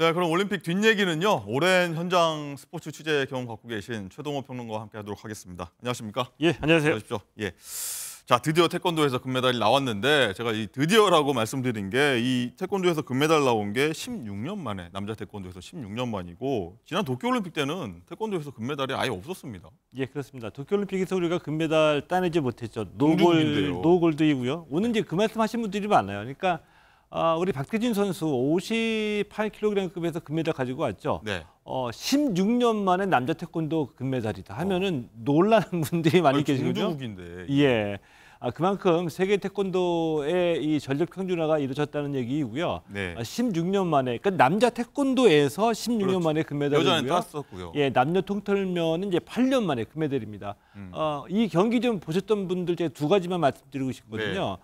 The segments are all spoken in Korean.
네, 그럼 올림픽 뒷얘기는요. 오랜 현장 스포츠 취재 경험 갖고 계신 최동호 평론가와 함께하도록 하겠습니다. 안녕하십니까? 예, 안녕하세요. 안녕하십시오. 예. 자, 드디어 태권도에서 금메달이 나왔는데 제가 이 드디어라고 말씀드린 게 이 태권도에서 금메달 나온 게 16년 만에 남자 태권도에서 16년 만이고 지난 도쿄올림픽 때는 태권도에서 금메달이 아예 없었습니다. 예, 그렇습니다. 도쿄올림픽에서 우리가 금메달 따내지 못했죠. 공중인데요. 노골드이고요. 오늘 이제 그 말씀하신 분들이 많아요. 그러니까 우리 박태진 선수 58kg급에서 금메달 가지고 왔죠. 네. 16년 만에 남자 태권도 금메달이다 하면은 놀라는 분들이 많이 계시거든요. 중주국인데. 예. 그만큼 세계 태권도의 이 전력 평준화가 이루어졌다는 얘기이고요. 네. 16년 만에, 그러니까 남자 태권도에서 16년 그렇죠. 만에 금메달이고요. 여자는 땄었고요. 예, 남녀 통틀면은 이제 8년 만에 금메달입니다. 이 경기 좀 보셨던 분들 제가 두 가지만 말씀드리고 싶거든요.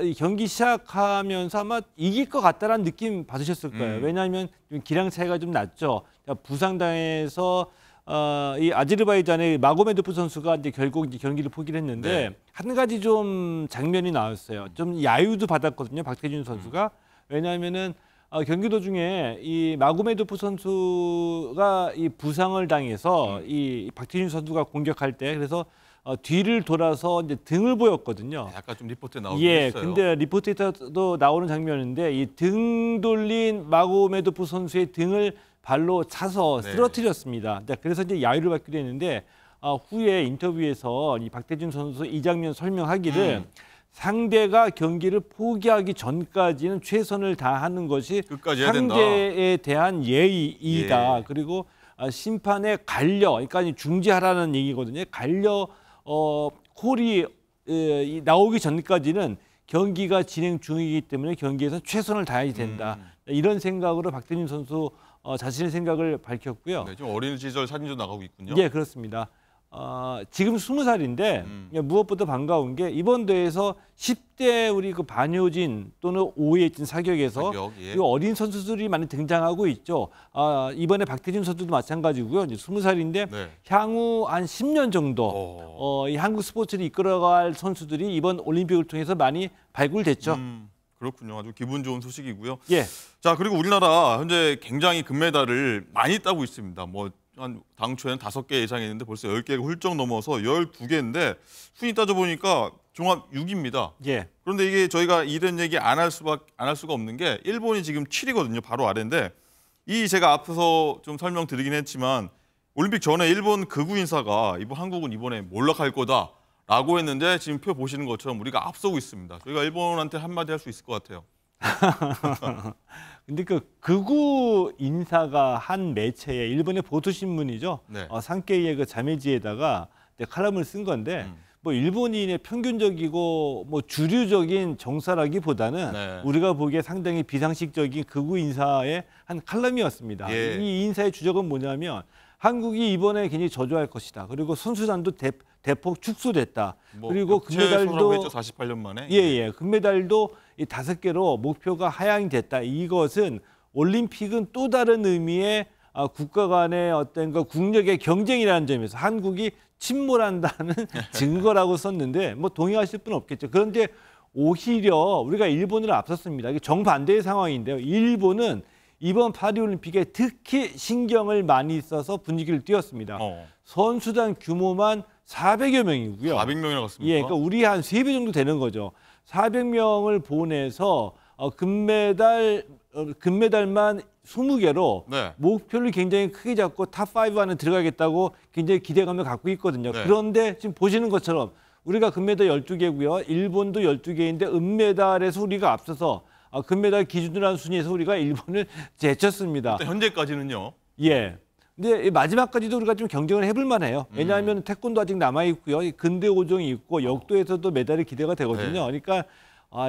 이 경기 시작하면서 아마 이길 것 같다라는 느낌 받으셨을 거예요. 왜냐하면 좀 기량 차이가 좀 났죠. 그러니까 부상당해서 이 아제르바이잔의 마고메도프 선수가 이제 결국 이제 경기를 포기를 했는데 네. 한 가지 좀 장면이 나왔어요. 좀 야유도 받았거든요, 박태준 선수가. 왜냐하면은 경기 도중에 이 마고메도프 선수가 이 부상을 당해서 이 박태준 선수가 공격할 때 그래서 뒤를 돌아서 이제 등을 보였거든요. 약간 좀 리포트에 나오긴 예, 했어요. 근데 리포트에도 나오는 장면인데 이 등 돌린 마고메도프 선수의 등을 발로 차서 네. 쓰러뜨렸습니다. 그래서 이제 야유를 받기로 했는데 후에 인터뷰에서 이 박태준 선수 이 장면 설명하기를 상대가 경기를 포기하기 전까지는 최선을 다하는 것이 끝까지 해야 된다. 상대에 대한 예의이다. 예. 그리고 심판의 간려, 그러니까 중지하라는 얘기거든요. 간려 콜이 나오기 전까지는 경기가 진행 중이기 때문에 경기에서 최선을 다해야 된다. 이런 생각으로 박태준 선수 자신의 생각을 밝혔고요. 네, 지금 어린 시절 사진도 나가고 있군요. 예, 그렇습니다. 지금 20살인데 무엇보다 반가운 게 이번 대회에서 10대 우리 그 반효진 또는 오해진 사격에서 예. 이 어린 선수들이 많이 등장하고 있죠. 이번에 박태준 선수도 마찬가지고요. 이제 20살인데 네. 향후 한 10년 정도 이 한국 스포츠를 이끌어갈 선수들이 이번 올림픽을 통해서 많이 발굴됐죠. 그렇군요. 아주 기분 좋은 소식이고요. 예. 자, 그리고 우리나라 현재 굉장히 금메달을 많이 따고 있습니다. 뭐 한 당초에는 5개 예상했는데 벌써 10개가 훌쩍 넘어서 12개인데 순위 따져보니까 종합 6위입니다. 예. 그런데 이게 저희가 이런 얘기 안 할 수가 없는 게 일본이 지금 7위거든요. 바로 아래인데 이 제가 앞서서 좀 설명드리긴 했지만 올림픽 전에 일본 극우 인사가 한국은 이번에 몰락할 거다라고 했는데 지금 표 보시는 것처럼 우리가 앞서고 있습니다. 저희가 일본한테 한마디 할 수 있을 것 같아요. 근데 그 극우 인사가 한 매체에 일본의 보도신문이죠. 네. 산케이의 그 자매지에다가 칼럼을 쓴 건데 뭐 일본인의 평균적이고 뭐 주류적인 정사라기보다는 네. 우리가 보기에 상당히 비상식적인 극우 인사의 한 칼럼이었습니다. 예. 이 인사의 주적은 뭐냐면 한국이 이번에 굉장히 저조할 것이다. 그리고 선수단도 대폭 축소됐다. 뭐 그리고 금메달도 했죠. 48년 만에. 예. 금메달도 이 5개로 목표가 하향이 됐다. 이것은 올림픽은 또 다른 의미의 국가 간의 어떤 그 국력의 경쟁이라는 점에서 한국이 침몰한다는 증거라고 썼는데 뭐 동의하실 분은 없겠죠. 그런데 오히려 우리가 일본을 앞섰습니다. 이게 정반대의 상황인데요. 일본은 이번 파리올림픽에 특히 신경을 많이 써서 분위기를 띄웠습니다. 선수단 규모만 400여 명이고요. 400명이나 갔습니까? 예, 그러니까 우리 한 3배 정도 되는 거죠. 400명을 보내서 금메달만 20개로 네. 목표를 굉장히 크게 잡고 탑5 안에 들어가겠다고 굉장히 기대감을 갖고 있거든요. 네. 그런데 지금 보시는 것처럼 우리가 금메달 12개고요. 일본도 12개인데 은메달에서 우리가 앞서서 금메달 기준으로 한 순위에서 우리가 일본을 제쳤습니다. 현재까지는요. 예. 근데 마지막까지도 우리가 좀 경쟁을 해볼 만해요. 왜냐하면 태권도 아직 남아 있고요, 근대 오종이 있고 역도에서도 메달이 기대가 되거든요. 네. 그러니까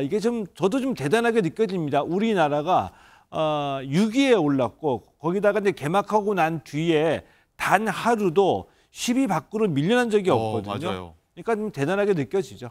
이게 저도 좀 대단하게 느껴집니다. 우리나라가 6위에 올랐고 거기다가 이제 개막하고 난 뒤에 단 하루도 10위 밖으로 밀려난 적이 없거든요. 맞아요. 그러니까 좀 대단하게 느껴지죠.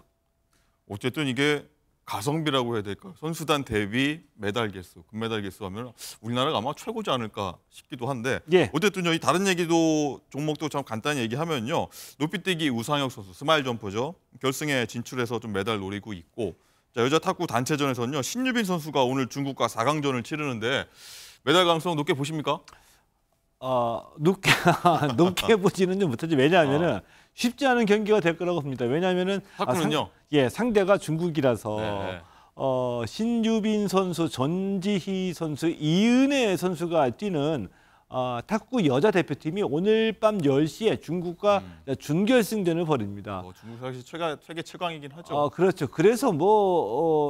어쨌든 이게 가성비라고 해야 될까요? 선수단 대비 메달 개수, 금메달 개수 하면 우리나라가 아마 최고지 않을까 싶기도 한데 예. 어쨌든요, 이 다른 얘기도 종목도 참 간단히 얘기하면요. 높이뛰기 우상혁 선수, 스마일 점퍼죠. 결승에 진출해서 좀 메달 노리고 있고 자, 여자 탁구 단체전에서는요. 신유빈 선수가 오늘 중국과 4강전을 치르는데 메달 가능성 높게 보십니까? 높게 보지는 좀 못하지. 왜냐하면은 쉽지 않은 경기가 될 거라고 봅니다. 왜냐하면은 탁구는요? 상대가 중국이라서 네. 신유빈 선수, 전지희 선수, 이은혜 선수가 뛰는 탁구 여자 대표팀이 오늘 밤 10시에 중국과 준결승전을 벌입니다. 중국 사실 세계 최강이긴 하죠. 그렇죠. 그래서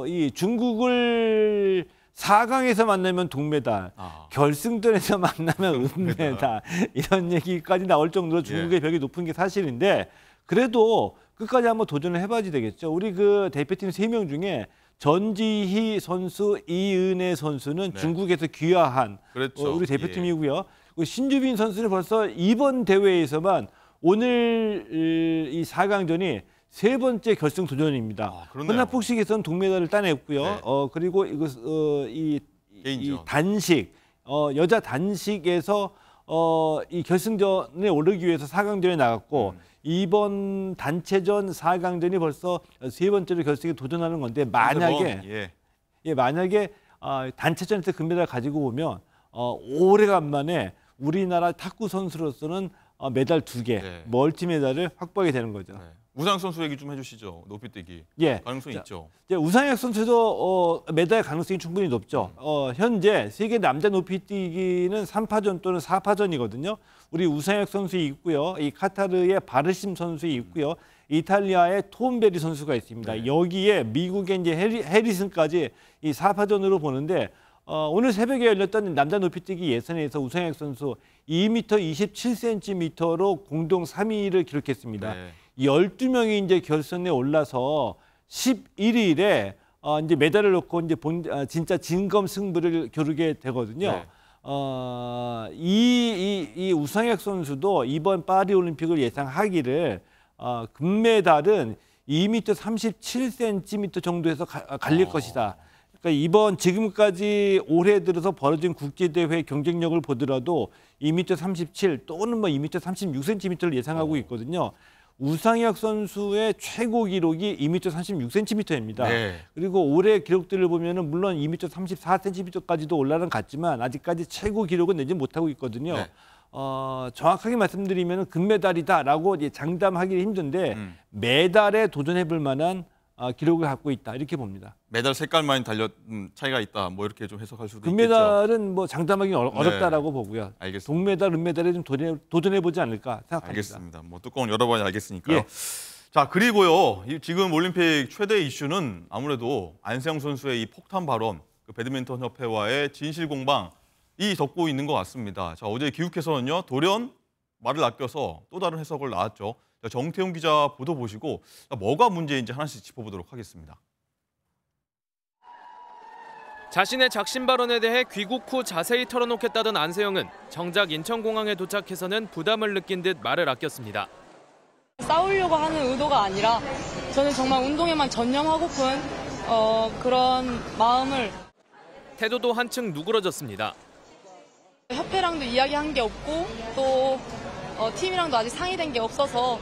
이 중국을 4강에서 만나면 동메달, 결승전에서 만나면 은메달 이런 얘기까지 나올 정도로 중국의 벽이 높은 게 사실인데 그래도 끝까지 한번 도전을 해봐야지 되겠죠. 우리 그 대표팀 3명 중에 전지희 선수, 이은혜 선수는 중국에서 귀화한 그렇죠. 우리 대표팀이고요. 신주빈 선수는 벌써 이번 대회에서만 오늘 이 4강전이 3번째 결승 도전입니다. 혼합복식에서는 동메달을 따냈고요. 그리고 이 단식, 여자 단식에서 이 결승전에 오르기 위해서 4강전에 나갔고 이번 단체전 4강전이 벌써 3번째로 결승에 도전하는 건데 만약에 단체전에서 금메달 가지고 오면 오래간만에 우리나라 탁구 선수로서는 메달 2개, 멀티 메달을 확보하게 되는 거죠. 우상혁 선수 얘기 좀 해주시죠. 높이뛰기 가능성이 있죠. 우상혁 선수도 메달 가능성이 충분히 높죠. 현재 세계 남자 높이뛰기는 3파전 또는 4파전이거든요. 우리 우상혁 선수 있고요. 이 카타르의 바르심 선수 있고요. 이탈리아의 톰베리 선수가 있습니다. 여기에 미국의 이제 해리슨까지 이 4파전으로 보는데 오늘 새벽에 열렸던 남자 높이뛰기 예선에서 우상혁 선수 2m 27cm로 공동 3위를 기록했습니다. 12명이 이제 결선에 올라서 11일에 이제 메달을 놓고 이제 진짜 진검 승부를 겨루게 되거든요. 이 우상혁 선수도 이번 파리 올림픽을 예상하기를 금메달은 2m 37cm 정도에서 갈릴 것이다. 그러니까 지금까지 올해 들어서 벌어진 국제대회 경쟁력을 보더라도 2m 37 또는 2m 36cm를 예상하고 있거든요. 우상혁 선수의 최고 기록이 2m 36cm입니다. 그리고 올해 기록들을 보면은 물론 2m 34cm까지도 올라는 갔지만 아직까지 최고 기록은 내지 못하고 있거든요. 정확하게 말씀드리면 금메달이다라고 장담하기 힘든데 메달에 도전해볼 만한 기록을 갖고 있다 이렇게 봅니다. 메달 색깔만 차이가 있다 뭐 이렇게 좀 해석할 수도 있겠죠. 금메달은 장담하기 어렵다라고 보고요. 알겠습니다. 동메달, 은메달에 좀 도전해보지 않을까 생각합니다. 알겠습니다. 뚜껑을 열어봐야 알겠으니까요. 자, 그리고요. 지금 올림픽 최대 이슈는 아무래도 안세영 선수의 이 폭탄 발언, 배드민턴 협회와의 진실 공방이 덮고 있는 것 같습니다. 자, 어제 기욱해서는요. 돌연 말을 아껴서 또 다른 해석을 나왔죠. 정태훈 기자 보도 보시고 뭐가 문제인지 하나씩 짚어보도록 하겠습니다. 자신의 작심 발언에 대해 귀국 후 자세히 털어놓겠다던 안세영은 정작 인천공항에 도착해서는 부담을 느낀 듯 말을 아꼈습니다. 싸우려고 하는 의도가 아니라 저는 정말 운동에만 전념하고픈 그런 마음을. 태도도 한층 누그러졌습니다. 협회랑도 이야기한 게 없고 또 팀이랑도 아직 상의된 게 없어서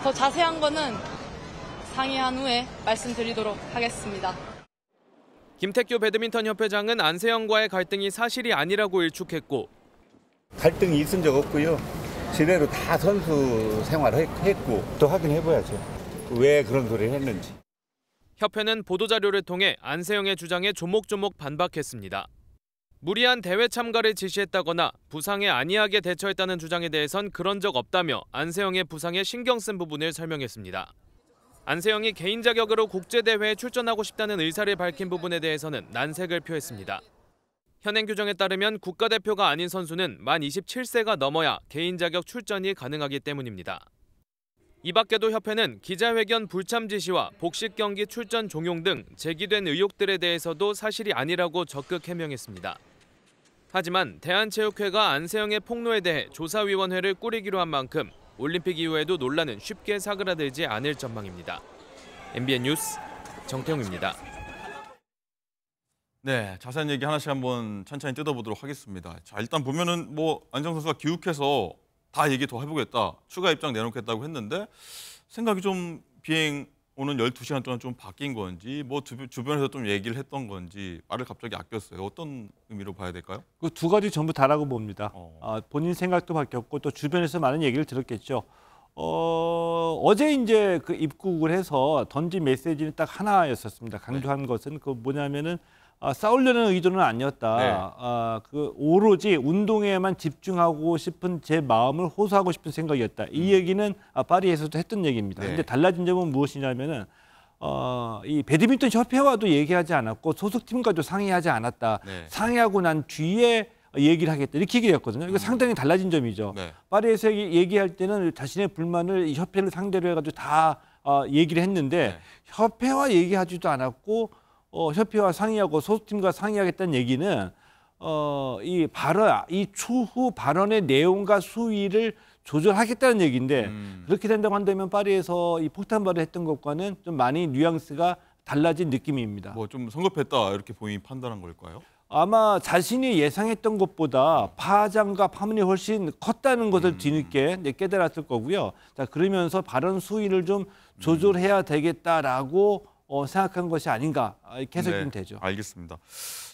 더 자세한 거는 상의한 후에 말씀드리도록 하겠습니다. 김택규 배드민턴 협회장은 안세영과의 갈등이 사실이 아니라고 일축했고 갈등이 있은 적 없고요. 제대로 다 선수 생활을 했고 또 확인해봐야죠. 왜 그런 소리를 했는지. 협회는 보도자료를 통해 안세영의 주장에 조목조목 반박했습니다. 무리한 대회 참가를 지시했다거나 부상에 안이하게 대처했다는 주장에 대해선 그런 적 없다며 안세영의 부상에 신경 쓴 부분을 설명했습니다. 안세영이 개인 자격으로 국제대회에 출전하고 싶다는 의사를 밝힌 부분에 대해서는 난색을 표했습니다. 현행 규정에 따르면 국가대표가 아닌 선수는 만 27세가 넘어야 개인 자격 출전이 가능하기 때문입니다. 이 밖에도 협회는 기자회견 불참 지시와 복식 경기 출전 종용 등 제기된 의혹들에 대해서도 사실이 아니라고 적극 해명했습니다. 하지만 대한체육회가 안세영의 폭로에 대해 조사위원회를 꾸리기로 한 만큼 올림픽 이후에도 논란은 쉽게 사그라들지 않을 전망입니다. MBN 뉴스 정태웅입니다. 네, 자세한 얘기 하나씩 한번 천천히 뜯어보도록 하겠습니다. 자, 일단 보면은 안세영 선수가 기욱해서 다 얘기 더 해보겠다, 추가 입장 내놓겠다고 했는데 생각이 좀 비행 오는 12시간 동안 좀 바뀐 건지 뭐 주변에서 좀 얘기를 했던 건지 말을 갑자기 아꼈어요. 어떤 의미로 봐야 될까요? 그 두 가지 전부 다라고 봅니다. 본인 생각도 바뀌었고 또 주변에서 많은 얘기를 들었겠죠. 어제 이제 그 입국을 해서 던진 메시지는 딱 하나였었습니다. 강조한 것은 그 뭐냐면은 싸우려는 의도는 아니었다. 네. 그 오로지 운동에만 집중하고 싶은 제 마음을 호소하고 싶은 생각이었다. 이 얘기는 파리에서도 했던 얘기입니다. 네. 근데 달라진 점은 무엇이냐면은 이 배드민턴 협회와도 얘기하지 않았고 소속팀과도 상의하지 않았다. 네. 상의하고 난 뒤에 얘기를 하겠다. 이렇게 얘기를 했거든요. 이거 상당히 달라진 점이죠. 네. 파리에서 얘기할 때는 자신의 불만을 이 협회를 상대로 해가지고 다 얘기를 했는데 네. 협회와 얘기하지도 않았고 협회와 상의하고 소속팀과 상의하겠다는 얘기는 이 추후 발언의 내용과 수위를 조절하겠다는 얘기인데 그렇게 된다고 한다면 파리에서 이 폭탄발을 했던 것과는 좀 많이 뉘앙스가 달라진 느낌입니다. 뭐 좀 성급했다 이렇게 본인이 판단한 걸까요? 아마 자신이 예상했던 것보다 파장과 파문이 훨씬 컸다는 것을 뒤늦게 이제 깨달았을 거고요. 자, 그러면서 발언 수위를 좀 조절해야 되겠다라고 생각한 것이 아닌가 이렇게 해석이 좀 되죠. 알겠습니다.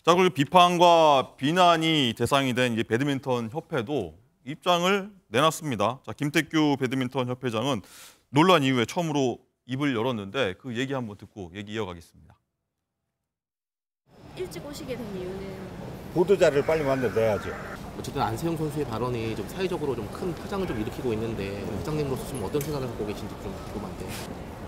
자, 그리고 비판과 비난이 대상이 된 이제 배드민턴 협회도 입장을 내놨습니다. 자, 김태규 배드민턴 협회장은 논란 이후에 처음으로 입을 열었는데 그 얘기 한번 듣고 얘기 이어가겠습니다. 일찍 오시게 된 이유는 보도자를 빨리 만들어내야죠. 어쨌든 안세영 선수의 발언이 좀 사회적으로 좀 큰 파장을 좀 일으키고 있는데 회장님으로서 좀 어떤 생각을 갖고 계신지 좀 궁금한데.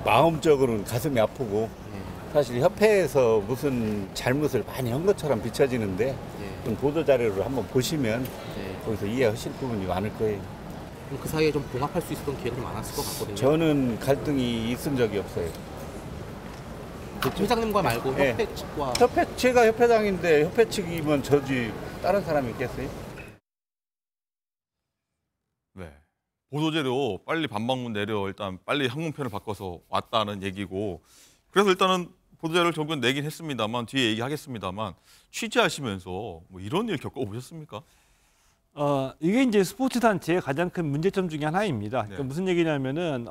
마음적으로는 가슴이 아프고 예, 사실 협회에서 무슨 잘못을 많이 한 것처럼 비춰지는데 예, 좀 보도자료를 한번 보시면 예. 거기서 이해하실 부분이 많을 거예요. 그럼 그 사이에 좀 봉합할 수 있었던 기회가 좀 많았을 것 같거든요. 저는 갈등이 있은 적이 없어요. 회장님과 말고 예. 협회 측과 제가 협회장인데 협회 측이면 저지 다른 사람이 있겠어요? 네. 보도자료 빨리 반박문 내려 일단 빨리 항문편을 바꿔서 왔다는 얘기고 그래서 일단은 보도자료를 결국은 내긴 했습니다만 뒤에 얘기하겠습니다만 취재하시면서 뭐 이런 일 겪어보셨습니까? 이게 이제 스포츠 단체의 가장 큰 문제점 중에 하나입니다. 그러니까 네. 무슨 얘기냐면은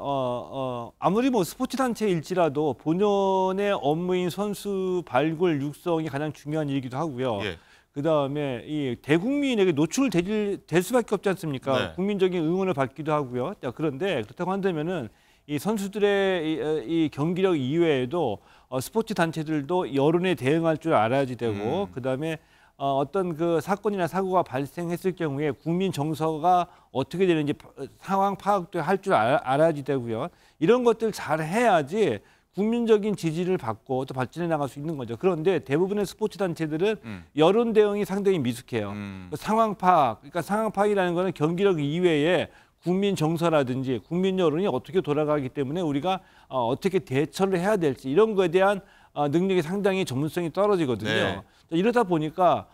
아무리 뭐 스포츠 단체일지라도 본연의 업무인 선수 발굴 육성이 가장 중요한 일이기도 하고요. 예. 그다음에 이 대국민에게 노출될 수밖에 없지 않습니까? 네. 국민적인 응원을 받기도 하고요. 자, 그런데 그렇다고 한다면은 이 선수들의 이 경기력 이외에도 스포츠 단체들도 여론에 대응할 줄 알아야지 되고 그다음에 어떤 그 사건이나 사고가 발생했을 경우에 국민 정서가 어떻게 되는지 상황 파악도 할 줄 알아야지 되고요. 이런 것들 잘 해야지 국민적인 지지를 받고 또 발전해 나갈 수 있는 거죠. 그런데 대부분의 스포츠 단체들은 여론 대응이 상당히 미숙해요. 상황 파악, 그러니까 상황 파악이라는 거는 경기력 이외에 국민 정서라든지 국민 여론이 어떻게 돌아가기 때문에 우리가 어떻게 대처를 해야 될지 이런 거에 대한 능력이 상당히 전문성이 떨어지거든요. 네. 이러다 보니까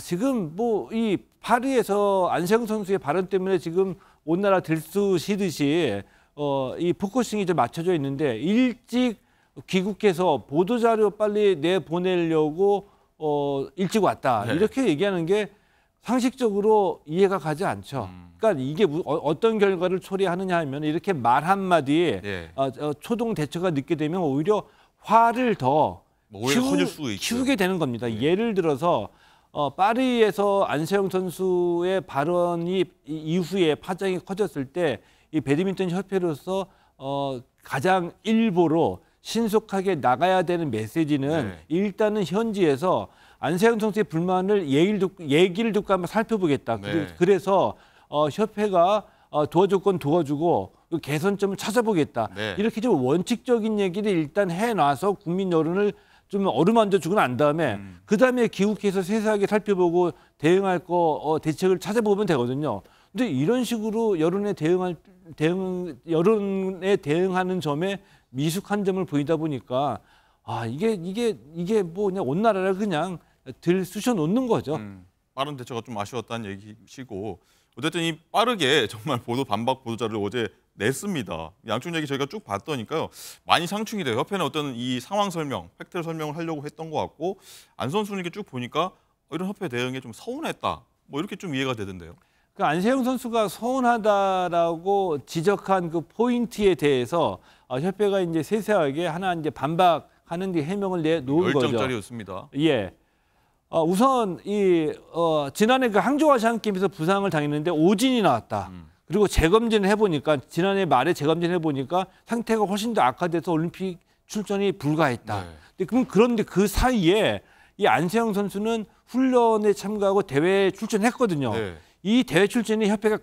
지금 뭐 이 파리에서 안세영 선수의 발언 때문에 지금 온 나라 들쑤시듯이 이 포커싱이 좀 맞춰져 있는데 일찍 귀국해서 보도자료 빨리 내보내려고 일찍 왔다. 네. 이렇게 얘기하는 게 상식적으로 이해가 가지 않죠. 그러니까 이게 어떤 결과를 초래하느냐 하면 이렇게 말 한마디에 예. 초동 대처가 늦게 되면 오히려 화를 더 뭐 오히려 커질 수 있죠. 키우게 되는 겁니다. 예를 들어서 파리에서 안세영 선수의 발언이 이후에 파장이 커졌을 때 이 배드민턴 협회로서 가장 일보로 신속하게 나가야 되는 메시지는 네. 일단은 현지에서 안세영 선수의 불만을 얘기를 듣고 한번 살펴보겠다. 네. 그래서 협회가 도와줄 건 도와주고 개선점을 찾아보겠다. 네. 이렇게 좀 원칙적인 얘기를 일단 해놔서 국민 여론을 좀 어루만져 주고 난 다음에 그다음에 귀국해서 세세하게 살펴보고 대응할 대책을 찾아보면 되거든요. 근데 이런 식으로 여론에 대응하는 점에 미숙한 점을 보이다 보니까 이게 뭐 그냥 온 나라를 그냥 들쑤셔 놓는 거죠. 빠른 대처가 좀 아쉬웠다는 얘기시고 어쨌든 이 빠르게 정말 반박 보도자료를 어제 냈습니다. 양쪽 얘기 저희가 쭉 봤더니까요. 많이 상충이 돼요. 협회는 어떤 이 상황 설명, 팩트를 설명을 하려고 했던 것 같고 안 선수는 이렇게 쭉 보니까 이런 협회 대응에 좀 서운했다. 뭐 이렇게 좀 이해가 되던데요. 그 안세영 선수가 서운하다라고 지적한 그 포인트에 대해서 협회가 이제 세세하게 하나 이제 반박하는 게 해명을 내놓은 거죠. 열정짜리였습니다. 예. 우선 지난해 그 항저우 아시안 게임에서 부상을 당했는데 오진이 나왔다. 그리고 재검진을 해보니까 지난해 말에 재검진을 해보니까 상태가 훨씬 더 악화돼서 올림픽 출전이 불가했다. 네. 그런데 그 사이에 이 안세영 선수는 훈련에 참가하고 대회에 출전했거든요. 네. 이 대회 출전이 협회가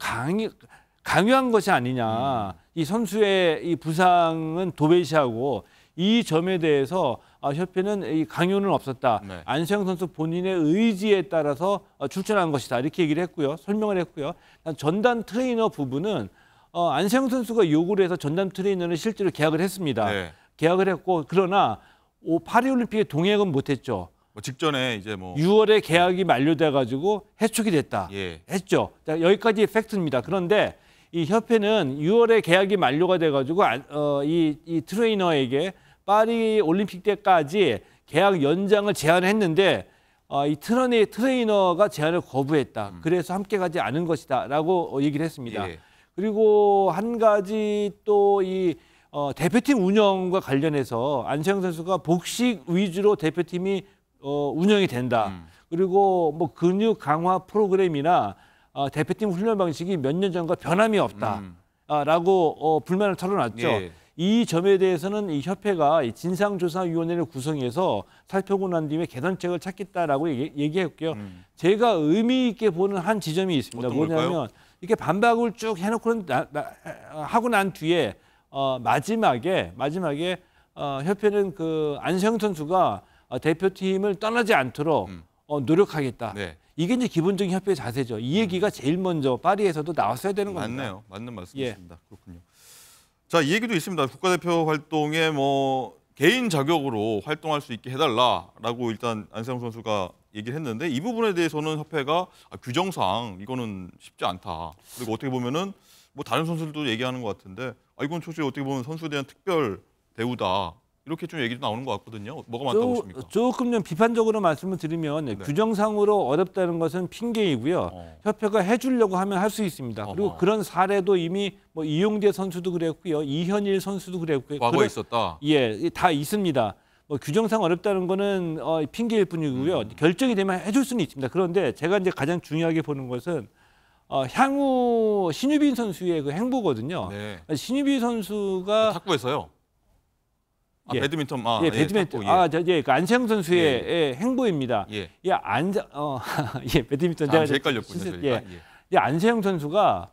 강요한 것이 아니냐. 이 선수의 이 부상은 도외시하고 이 점에 대해서 협회는 이 강요는 없었다. 네. 안세영 선수 본인의 의지에 따라서 출전한 것이다. 이렇게 얘기를 했고요. 설명을 했고요. 전담 트레이너 부분은 안세영 선수가 요구를 해서 전담 트레이너를 실제로 계약을 했습니다. 네. 계약을 했고 그러나 파리올림픽에 동행은 못했죠. 뭐 직전에 이제 뭐 6월에 계약이 만료돼 가지고 해촉이 됐다. 예. 했죠. 자, 여기까지 팩트입니다. 그런데 이 협회는 6월에 계약이 만료가 돼 가지고 이 트레이너에게 파리 올림픽 때까지 계약 연장을 제안을 했는데 이 트레이너가 제안을 거부했다. 그래서 함께 가지 않은 것이다라고 얘기를 했습니다. 예. 그리고 한 가지 또 이 대표팀 운영과 관련해서 안세영 선수가 복식 위주로 대표팀이 운영이 된다. 그리고 뭐 근육 강화 프로그램이나 대표팀 훈련 방식이 몇 년 전과 변함이 없다. 라고 불만을 털어놨죠. 예. 이 점에 대해서는 이 협회가 진상조사위원회를 구성해서 살펴보고 난 뒤에 개선책을 찾겠다라고 얘기했고요. 제가 의미 있게 보는 한 지점이 있습니다. 어떤 뭐냐면 걸까요? 이렇게 반박을 쭉 해놓고 하고 난 뒤에 마지막에 협회는 그 안세영 선수가 대표팀을 떠나지 않도록 노력하겠다. 네. 이게 이제 기본적인 협회의 자세죠. 이 얘기가 제일 먼저 파리에서도 나왔어야 되는 겁니다. 맞네요. 맞는 예. 말씀이십니다. 그렇군요. 자, 이 얘기도 있습니다. 국가대표 활동에 뭐 개인 자격으로 활동할 수 있게 해달라라고 일단 안세영 선수가 얘기를 했는데 이 부분에 대해서는 협회가 규정상 이거는 쉽지 않다. 그리고 어떻게 보면은 뭐 다른 선수들도 얘기하는 것 같은데 이건 솔직히 어떻게 보면 선수에 대한 특별 대우다. 이렇게 좀 얘기도 나오는 것 같거든요. 뭐가 많다고 보십니까? 조금 좀 비판적으로 말씀을 드리면 네. 규정상으로 어렵다는 것은 핑계이고요. 협회가 해주려고 하면 할 수 있습니다. 그리고 어허. 그런 사례도 이미 뭐 이용대 선수도 그랬고요, 이현일 선수도 그랬고요. 과거에 있었다. 예, 다 있습니다. 뭐 규정상 어렵다는 거는 핑계일 뿐이고요. 결정이 되면 해줄 수는 있습니다. 그런데 제가 이제 가장 중요하게 보는 것은 향후 신유빈 선수의 그 행보거든요. 네. 신유빈 선수가 탁구에서요. 예. 배드민턴. 예, 배드민턴. 탁구, 예. 그 안세영 선수의 예, 행보입니다. 예. 예, 배드민턴 제가 헷갈렸군요. 저희가. 예. 이 안세영 선수가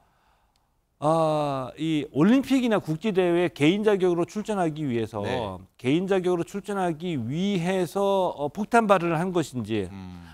이 올림픽이나 국제 대회에 개인 자격으로 출전하기 위해서 네. 개인 자격으로 출전하기 위해서 폭탄 발언을 한 것인지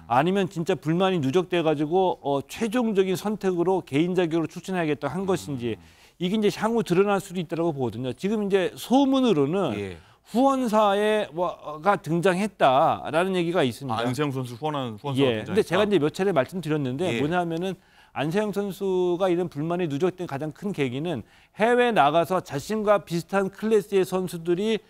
아니면 진짜 불만이 누적돼 가지고 최종적인 선택으로 개인 자격으로 출전하겠다 한 것인지 이게 이제 향후 드러날 수도 있다고 보거든요. 지금 이제 소문으로는 예. 후원사가 등장했다라는 얘기가 있습니다. 안세영 선수 후원사가 예. 근데 제가 이제 몇 차례 말씀드렸는데 예. 뭐냐면은 안세영 선수가 이런 불만이 누적된 가장 큰 계기는 해외 나가서 자신과 비슷한 클래스의 선수들이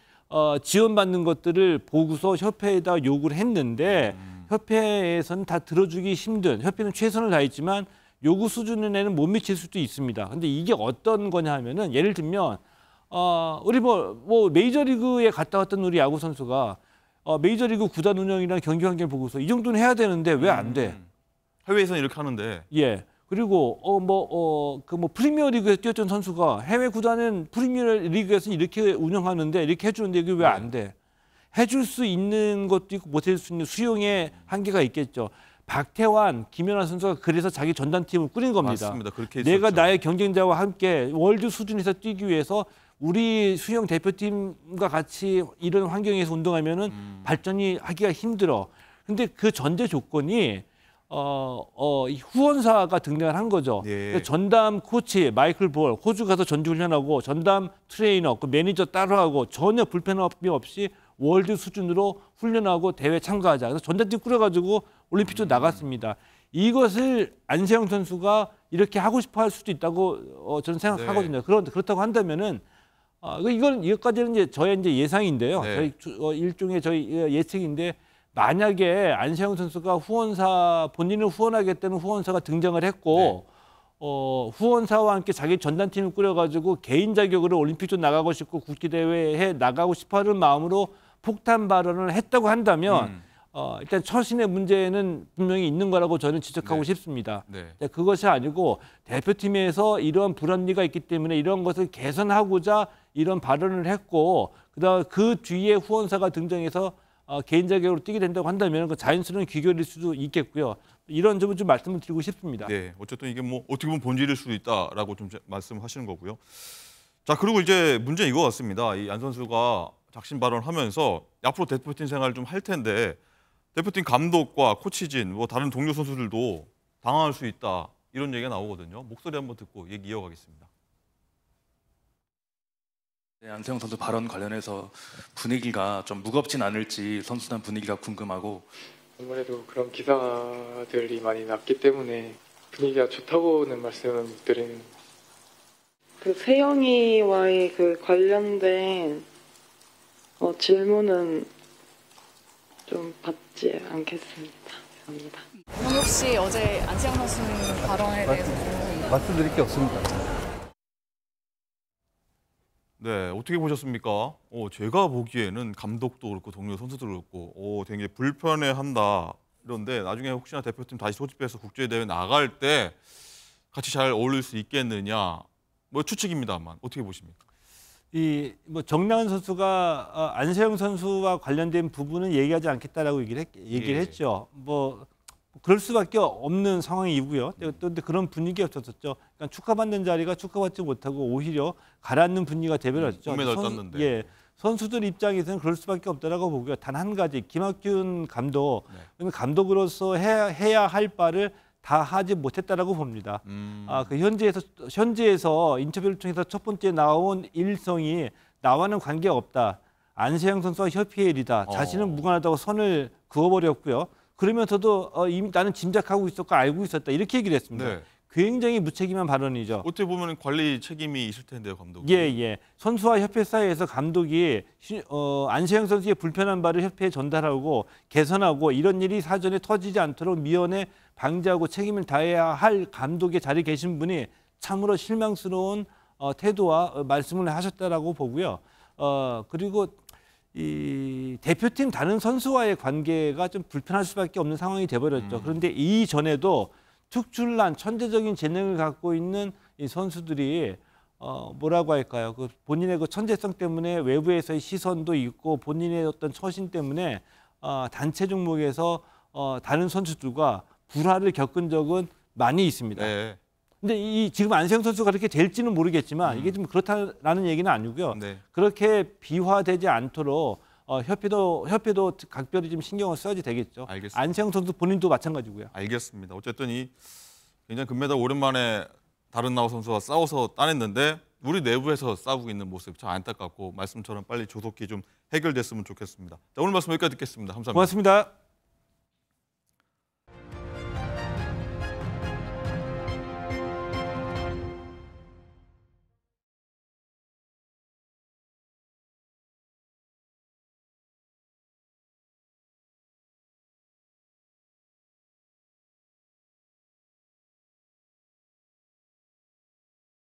지원받는 것들을 보고서 협회에다 요구를 했는데 협회에서는 다 들어주기 힘든, 협회는 최선을 다했지만 요구 수준에는 못 미칠 수도 있습니다. 근데 이게 어떤 거냐 하면은 예를 들면 우리 뭐 메이저리그에 갔다 왔던 우리 야구 선수가 메이저리그 구단 운영이랑 경기 환경 보고서 이 정도는 해야 되는데 왜 안 돼? 해외에서는 이렇게 하는데. 예. 그리고 프리미어리그에서 뛰었던 선수가 해외 구단은 프리미어리그에서 이렇게 운영하는데 이렇게 해주는데 이게 왜 안 돼? 해줄 수 있는 것도 있고 못 해줄 수 있는 수용의 한계가 있겠죠. 박태환, 김연아 선수가 그래서 자기 전담팀을 꾸린 겁니다. 맞습니다. 그렇게 내가 했었죠. 나의 경쟁자와 함께 월드 수준에서 뛰기 위해서 우리 수영 대표팀과 같이 이런 환경에서 운동하면은 발전이 하기가 힘들어. 근데 그 전제 조건이 이 후원사가 등장을 한 거죠. 예. 그러니까 전담 코치 마이클 볼 호주 가서 전지 훈련하고 전담 트레이너 그 매니저 따로 하고 전혀 불편함이 없이 월드 수준으로 훈련하고 대회 참가하자. 그래서 전담팀 꾸려가지고 올림픽도 나갔습니다. 이것을 안세영 선수가 이렇게 하고 싶어 할 수도 있다고 저는 생각하거든요. 그렇다고 한다면은 이것까지는 이제 저의 이제 예상인데요. 네. 저희 일종의 저희 예측인데 만약에 안세영 선수가 본인을 후원하겠다는 후원사가 등장을 했고 후원사와 함께 자기 전단팀을 꾸려가지고 개인 자격으로 올림픽도 나가고 싶고 국제대회에 나가고 싶어하는 마음으로 폭탄 발언을 했다고 한다면 일단 처신의 문제는 분명히 있는 거라고 저는 지적하고 싶습니다. 네. 그것이 아니고 대표팀에서 이러한 불합리가 있기 때문에 이런 것을 개선하고자 이런 발언을 했고 그다음 그 뒤에 후원사가 등장해서 개인 자격으로 뛰게 된다고 한다면 그 자연스러운 귀결일 수도 있겠고요. 이런 점을 좀 말씀을 드리고 싶습니다. 네, 어쨌든 이게 뭐 어떻게 보면 본질일 수도 있다라고 좀 말씀하시는 거고요. 자, 그리고 이제 문제 이거 같습니다. 이 안 선수가 작심 발언하면서 앞으로 대표팀 생활을 좀 할 텐데 대표팀 감독과 코치진, 뭐 다른 동료 선수들도 당황할 수 있다 이런 얘기가 나오거든요. 목소리 한번 듣고 얘기 이어가겠습니다. 네, 안세영 선수 발언 관련해서 분위기가 좀 무겁진 않을지 선수단 분위기가 궁금하고 아무래도 그런 기사들이 많이 났기 때문에 분위기가 좋다고는 말씀을 못 드리는. 그 세영이와의 그 관련된 질문은 좀 받지 않겠습니다. 죄송합니다. 혹시 어제 안세영 선수 발언에 대해서 말씀드릴 게 없습니다. 네, 어떻게 보셨습니까? 제가 보기에는 감독도 그렇고 동료 선수들도 그렇고 되게 불편해한다 이런데 나중에 혹시나 대표팀 다시 소집해서 국제대회 나갈 때 같이 잘 어울릴 수 있겠느냐 뭐 추측입니다만 어떻게 보십니까? 뭐 정랑은 선수가 안세영 선수와 관련된 부분은 얘기하지 않겠다라고 얘기를 했죠. 뭐 그럴 수밖에 없는 상황이고요. 근데 그런 분위기였었죠. 그러니까 축하받는 자리가 축하받지 못하고 오히려 가라앉는 분위기가 되버렸죠. 금메달 땄는데. 예, 선수들 입장에서는 그럴 수밖에 없다라고 보고요. 단 한 가지 김학균 감독, 감독으로서 해야 할 바를 다 하지 못했다라고 봅니다. 그 현지에서 인터뷰를 통해서 첫 번째 나온 일성이 나와는 관계 없다. 안세영 선수와 협의의 일이다. 자신은 무관하다고 선을 그어버렸고요. 그러면서도 이미 나는 짐작하고 있었고 알고 있었다. 이렇게 얘기를 했습니다. 네. 굉장히 무책임한 발언이죠. 어떻게 보면 관리 책임이 있을 텐데요, 감독이. 예. 선수와 협회 사이에서 감독이 안세영 선수의 불편한 바를 협회에 전달하고 개선하고 이런 일이 사전에 터지지 않도록 미연에 방지하고 책임을 다해야 할 감독의 자리에 계신 분이 참으로 실망스러운 태도와 말씀을 하셨다라고 보고요. 그리고 이 대표팀 다른 선수와의 관계가 좀 불편할 수밖에 없는 상황이 돼버렸죠. 그런데 이전에도 특출난 천재적인 재능을 갖고 있는 이 선수들이 뭐라고 할까요? 그 본인의 그 천재성 때문에 외부에서의 시선도 있고 본인의 어떤 처신 때문에 단체 종목에서 다른 선수들과 불화를 겪은 적은 많이 있습니다. 네. 근데 지금 안세영 선수가 그렇게 될지는 모르겠지만 이게 좀 그렇다라는 얘기는 아니고요. 네. 그렇게 비화되지 않도록 협회도 각별히 좀 신경을 써야지 되겠죠. 알겠습니다. 안세영 선수 본인도 마찬가지고요. 알겠습니다. 어쨌든 이 굉장히 금메달 오랜만에 다른 나라 선수와 싸워서 따냈는데 우리 내부에서 싸우고 있는 모습 참 안타깝고 말씀처럼 빨리 조속히 좀 해결됐으면 좋겠습니다. 자, 오늘 말씀 여기까지 듣겠습니다. 감사합니다. 고맙습니다.